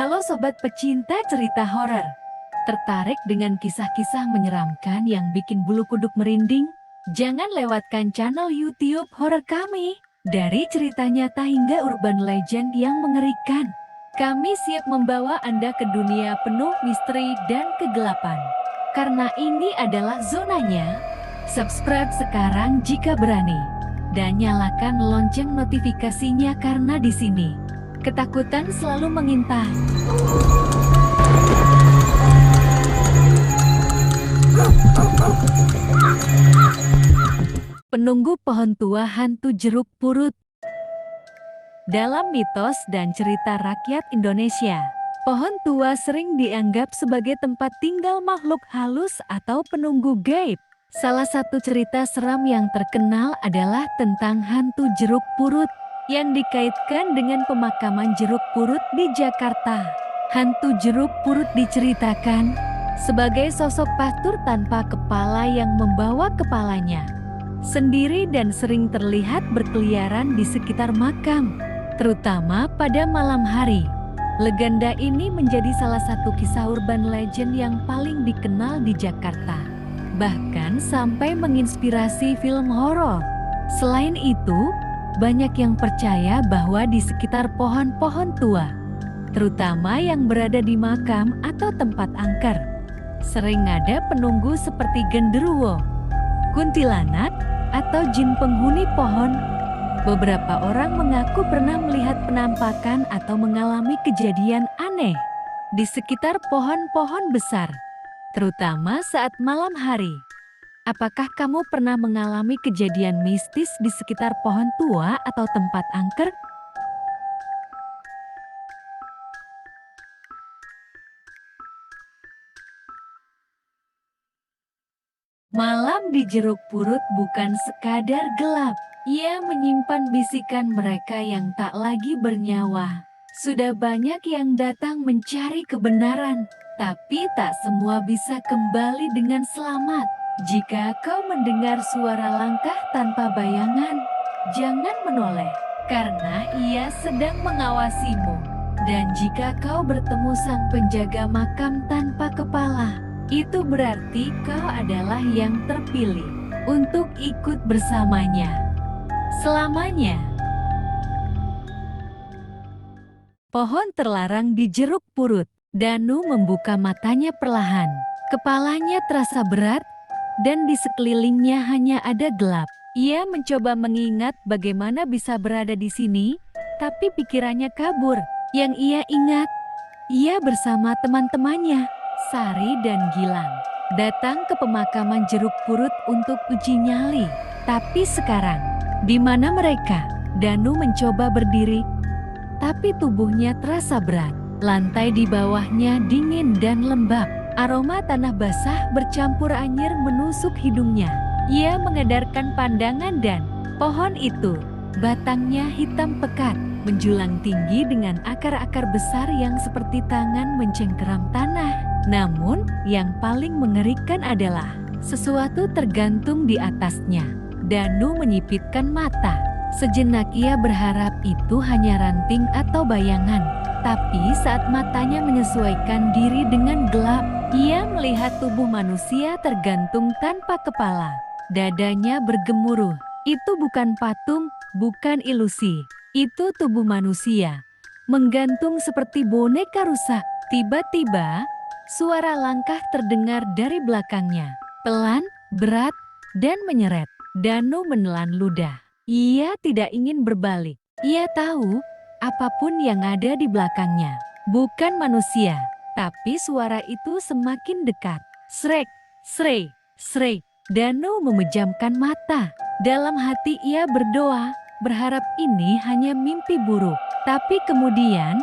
Halo sobat pecinta cerita horor. Tertarik dengan kisah-kisah menyeramkan yang bikin bulu kuduk merinding? Jangan lewatkan channel YouTube horor kami. Dari cerita nyata hingga urban legend yang mengerikan, kami siap membawa Anda ke dunia penuh misteri dan kegelapan. Karena ini adalah zonanya. Subscribe sekarang jika berani. Dan nyalakan lonceng notifikasinya karena di sini ketakutan selalu mengintai. Penunggu pohon tua hantu jeruk purut. Dalam mitos dan cerita rakyat Indonesia, pohon tua sering dianggap sebagai tempat tinggal makhluk halus atau penunggu gaib. Salah satu cerita seram yang terkenal adalah tentang hantu jeruk purut yang dikaitkan dengan pemakaman jeruk purut di Jakarta. Hantu jeruk purut diceritakan sebagai sosok pastur tanpa kepala yang membawa kepalanya sendiri dan sering terlihat berkeliaran di sekitar makam, terutama pada malam hari. Legenda ini menjadi salah satu kisah urban legend yang paling dikenal di Jakarta, bahkan sampai menginspirasi film horor. Selain itu, banyak yang percaya bahwa di sekitar pohon-pohon tua, terutama yang berada di makam atau tempat angker, sering ada penunggu seperti genderuwo, kuntilanak, atau jin penghuni pohon. Beberapa orang mengaku pernah melihat penampakan atau mengalami kejadian aneh di sekitar pohon-pohon besar, terutama saat malam hari. Apakah kamu pernah mengalami kejadian mistis di sekitar pohon tua atau tempat angker? Malam di jeruk purut bukan sekadar gelap. Ia menyimpan bisikan mereka yang tak lagi bernyawa. Sudah banyak yang datang mencari kebenaran, tapi tak semua bisa kembali dengan selamat. Jika kau mendengar suara langkah tanpa bayangan, jangan menoleh, karena ia sedang mengawasimu. Dan jika kau bertemu sang penjaga makam tanpa kepala, itu berarti kau adalah yang terpilih untuk ikut bersamanya selamanya. Pohon terlarang di jeruk purut. Danu membuka matanya perlahan. Kepalanya terasa berat, dan di sekelilingnya hanya ada gelap. Ia mencoba mengingat bagaimana bisa berada di sini, tapi pikirannya kabur. Yang ia ingat, ia bersama teman-temannya, Sari dan Gilang, datang ke pemakaman jeruk purut untuk uji nyali. Tapi sekarang, di mana mereka? Danu mencoba berdiri, tapi tubuhnya terasa berat. Lantai di bawahnya dingin dan lembab. Aroma tanah basah bercampur anyir menusuk hidungnya. Ia mengedarkan pandangan dan pohon itu, batangnya hitam pekat, menjulang tinggi dengan akar-akar besar yang seperti tangan mencengkeram tanah. Namun, yang paling mengerikan adalah sesuatu tergantung di atasnya. Danu menyipitkan mata. Sejenak ia berharap itu hanya ranting atau bayangan. Tapi saat matanya menyesuaikan diri dengan gelap, ia melihat tubuh manusia tergantung tanpa kepala. Dadanya bergemuruh. Itu bukan patung, bukan ilusi. Itu tubuh manusia, menggantung seperti boneka rusak. Tiba-tiba, suara langkah terdengar dari belakangnya. Pelan, berat, dan menyeret. Danu menelan ludah. Ia tidak ingin berbalik. Ia tahu, apapun yang ada di belakangnya bukan manusia. Tapi suara itu semakin dekat. Srek, srek, srek. Danu memejamkan mata. Dalam hati ia berdoa, berharap ini hanya mimpi buruk. Tapi kemudian,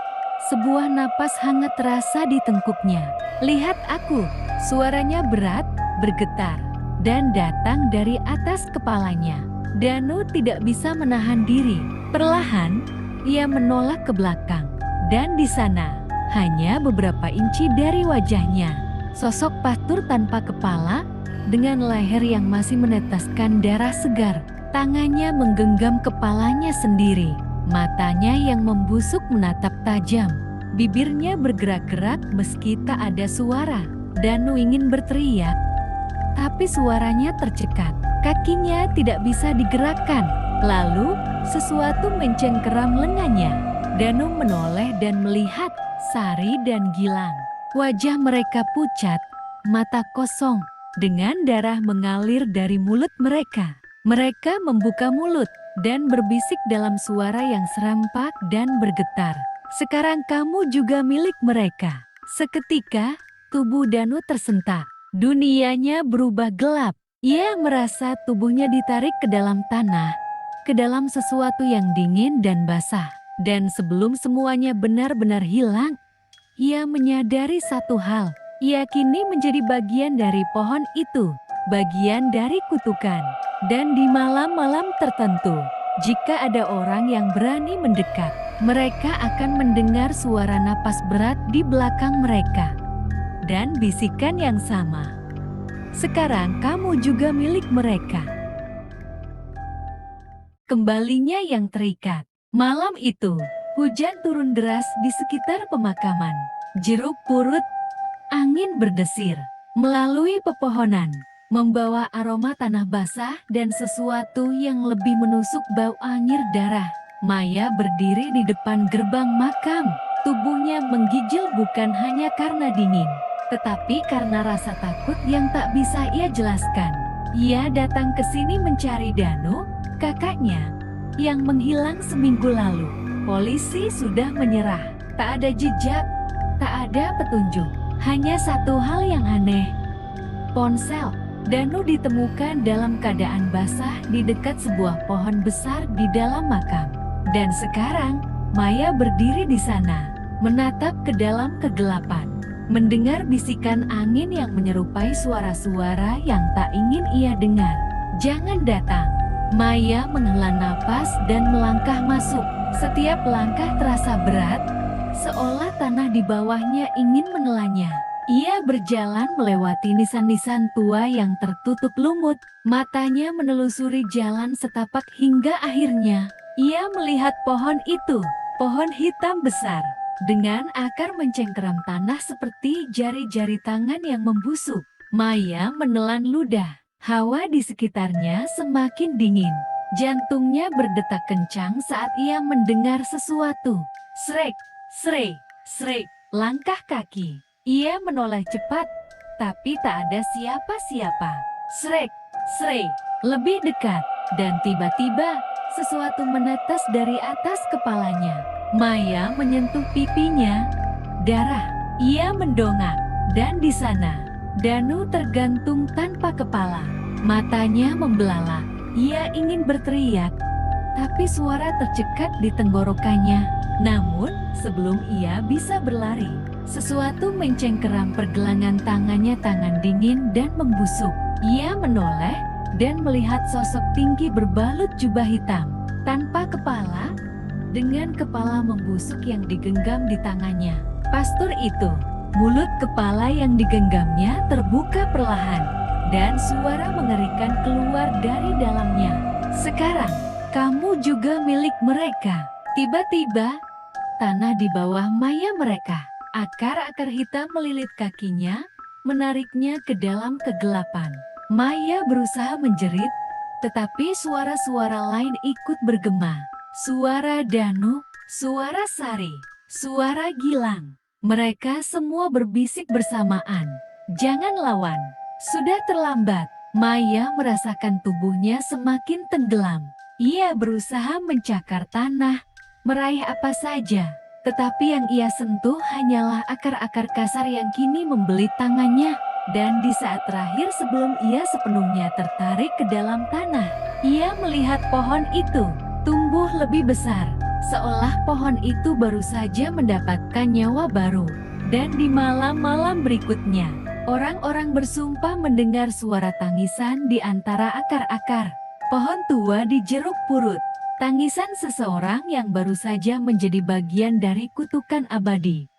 sebuah napas hangat terasa di tengkuknya. Lihat aku, suaranya berat, bergetar, dan datang dari atas kepalanya. Danu tidak bisa menahan diri. Perlahan, ia menoleh ke belakang. Dan di sana, hanya beberapa inci dari wajahnya, sosok pastur tanpa kepala, dengan leher yang masih meneteskan darah segar. Tangannya menggenggam kepalanya sendiri. Matanya yang membusuk menatap tajam. Bibirnya bergerak-gerak meski tak ada suara. Danu ingin berteriak, tapi suaranya tercekat. Kakinya tidak bisa digerakkan. Lalu, sesuatu mencengkeram lengannya. Danu menoleh dan melihat Sari dan Gilang. Wajah mereka pucat, mata kosong, dengan darah mengalir dari mulut mereka. Mereka membuka mulut dan berbisik dalam suara yang serempak dan bergetar. Sekarang kamu juga milik mereka. Seketika, tubuh Danu tersentak. Dunianya berubah gelap. Ia merasa tubuhnya ditarik ke dalam tanah, ke dalam sesuatu yang dingin dan basah. Dan sebelum semuanya benar-benar hilang, ia menyadari satu hal. Ia kini menjadi bagian dari pohon itu, bagian dari kutukan. Dan di malam-malam tertentu, jika ada orang yang berani mendekat, mereka akan mendengar suara napas berat di belakang mereka. Dan bisikan yang sama. Sekarang kamu juga milik mereka. Kembalinya yang terikat. Malam itu, hujan turun deras di sekitar pemakaman. Jeruk purut, angin berdesir melalui pepohonan, membawa aroma tanah basah dan sesuatu yang lebih menusuk bau anyir darah. Maya berdiri di depan gerbang makam. Tubuhnya menggigil bukan hanya karena dingin, tetapi karena rasa takut yang tak bisa ia jelaskan. Ia datang ke sini mencari Danu, kakaknya, yang menghilang seminggu lalu. Polisi sudah menyerah. Tak ada jejak, tak ada petunjuk. Hanya satu hal yang aneh. Ponsel Danu ditemukan dalam keadaan basah di dekat sebuah pohon besar di dalam makam. Dan sekarang, Maya berdiri di sana, menatap ke dalam kegelapan, mendengar bisikan angin yang menyerupai suara-suara yang tak ingin ia dengar. Jangan datang. Maya menghela napas dan melangkah masuk. Setiap langkah terasa berat, seolah tanah di bawahnya ingin menelannya. Ia berjalan melewati nisan-nisan tua yang tertutup lumut. Matanya menelusuri jalan setapak hingga akhirnya ia melihat pohon itu. Pohon hitam besar, dengan akar mencengkeram tanah seperti jari-jari tangan yang membusuk. Maya menelan ludah. Hawa di sekitarnya semakin dingin. Jantungnya berdetak kencang saat ia mendengar sesuatu. Srek, srek, srek, langkah kaki. Ia menoleh cepat, tapi tak ada siapa-siapa. Srek, srek, lebih dekat, dan tiba-tiba sesuatu menetes dari atas kepalanya. Maya menyentuh pipinya. Darah. Ia mendongak, dan di sana Danu tergantung tanpa kepala. Matanya membelalak. Ia ingin berteriak, tapi suara tercekat di tenggorokannya. Namun, sebelum ia bisa berlari, sesuatu mencengkeram pergelangan tangannya, tangan dingin dan membusuk. Ia menoleh dan melihat sosok tinggi berbalut jubah hitam, tanpa kepala, dengan kepala membusuk yang digenggam di tangannya. Pastor itu, mulut kepala yang digenggamnya terbuka perlahan, dan suara mengerikan keluar dari dalamnya. Sekarang, kamu juga milik mereka. Tiba-tiba, tanah di bawah Maya mereka. Akar-akar hitam melilit kakinya, menariknya ke dalam kegelapan. Maya berusaha menjerit, tetapi suara-suara lain ikut bergema. Suara Danu, suara Sari, suara Gilang. Mereka semua berbisik bersamaan. Jangan lawan. Sudah terlambat. Maya merasakan tubuhnya semakin tenggelam. Ia berusaha mencakar tanah, meraih apa saja. Tetapi yang ia sentuh hanyalah akar-akar kasar yang kini membelit tangannya. Dan di saat terakhir sebelum ia sepenuhnya tertarik ke dalam tanah, ia melihat pohon itu tumbuh lebih besar, seolah pohon itu baru saja mendapatkan nyawa baru. Dan di malam-malam berikutnya, orang-orang bersumpah mendengar suara tangisan di antara akar-akar pohon tua di jeruk purut. Tangisan seseorang yang baru saja menjadi bagian dari kutukan abadi.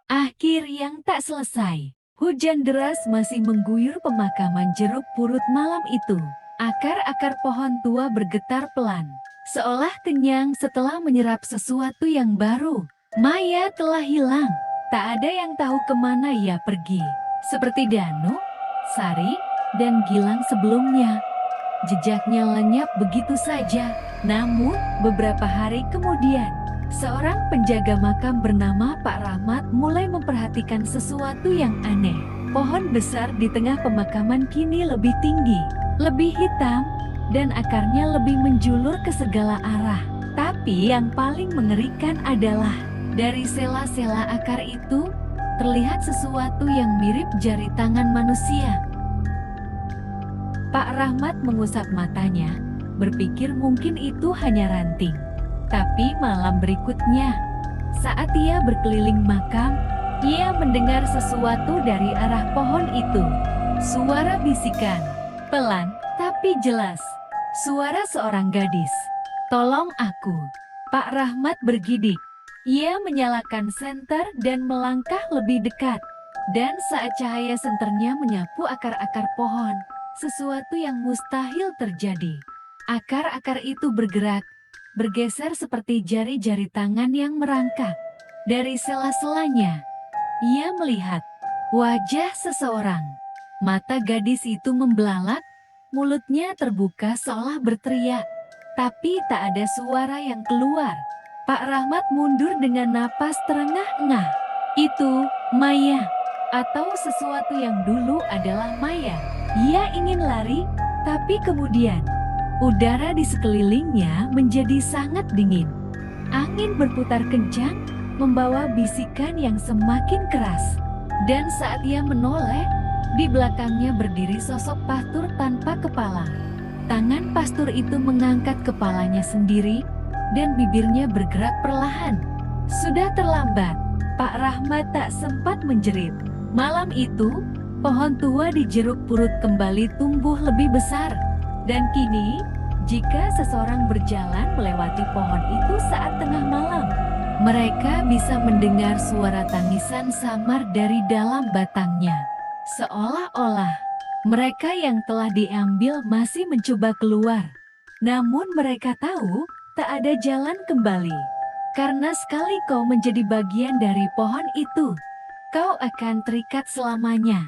Akhir yang tak selesai. Hujan deras masih mengguyur pemakaman jeruk purut malam itu. Akar-akar pohon tua bergetar pelan, seolah kenyang setelah menyerap sesuatu yang baru. Maya telah hilang, tak ada yang tahu kemana ia pergi. Seperti Danu, Sari, dan Gilang sebelumnya. Jejaknya lenyap begitu saja. Namun, beberapa hari kemudian, seorang penjaga makam bernama Pak Rahmat mulai memperhatikan sesuatu yang aneh. Pohon besar di tengah pemakaman kini lebih tinggi, lebih hitam, dan akarnya lebih menjulur ke segala arah. Tapi yang paling mengerikan adalah, dari sela-sela akar itu, terlihat sesuatu yang mirip jari tangan manusia. Pak Rahmat mengusap matanya, berpikir mungkin itu hanya ranting. Tapi malam berikutnya, saat ia berkeliling makam, ia mendengar sesuatu dari arah pohon itu. Suara bisikan, pelan tapi jelas. Suara seorang gadis. "Tolong aku." Pak Rahmat bergidik. Ia menyalakan senter dan melangkah lebih dekat. Dan saat cahaya senternya menyapu akar-akar pohon, sesuatu yang mustahil terjadi. Akar-akar itu bergerak, bergeser seperti jari-jari tangan yang merangkak. Dari sela-selanya, ia melihat wajah seseorang. Mata gadis itu membelalak, mulutnya terbuka seolah berteriak. Tapi tak ada suara yang keluar. Pak Rahmat mundur dengan napas terengah-engah. Itu Maya, atau sesuatu yang dulu adalah Maya. Ia ingin lari, tapi kemudian udara di sekelilingnya menjadi sangat dingin. Angin berputar kencang, membawa bisikan yang semakin keras. Dan saat ia menoleh, di belakangnya berdiri sosok pastur tanpa kepala. Tangan pastur itu mengangkat kepalanya sendiri, dan bibirnya bergerak perlahan. Sudah terlambat, Pak Rahmat tak sempat menjerit. Malam itu, pohon tua di Jeruk Purut kembali tumbuh lebih besar. Dan kini, jika seseorang berjalan melewati pohon itu saat tengah malam, mereka bisa mendengar suara tangisan samar dari dalam batangnya. Seolah-olah mereka yang telah diambil masih mencoba keluar. Namun mereka tahu tak ada jalan kembali. Karena sekali kau menjadi bagian dari pohon itu, kau akan terikat selamanya.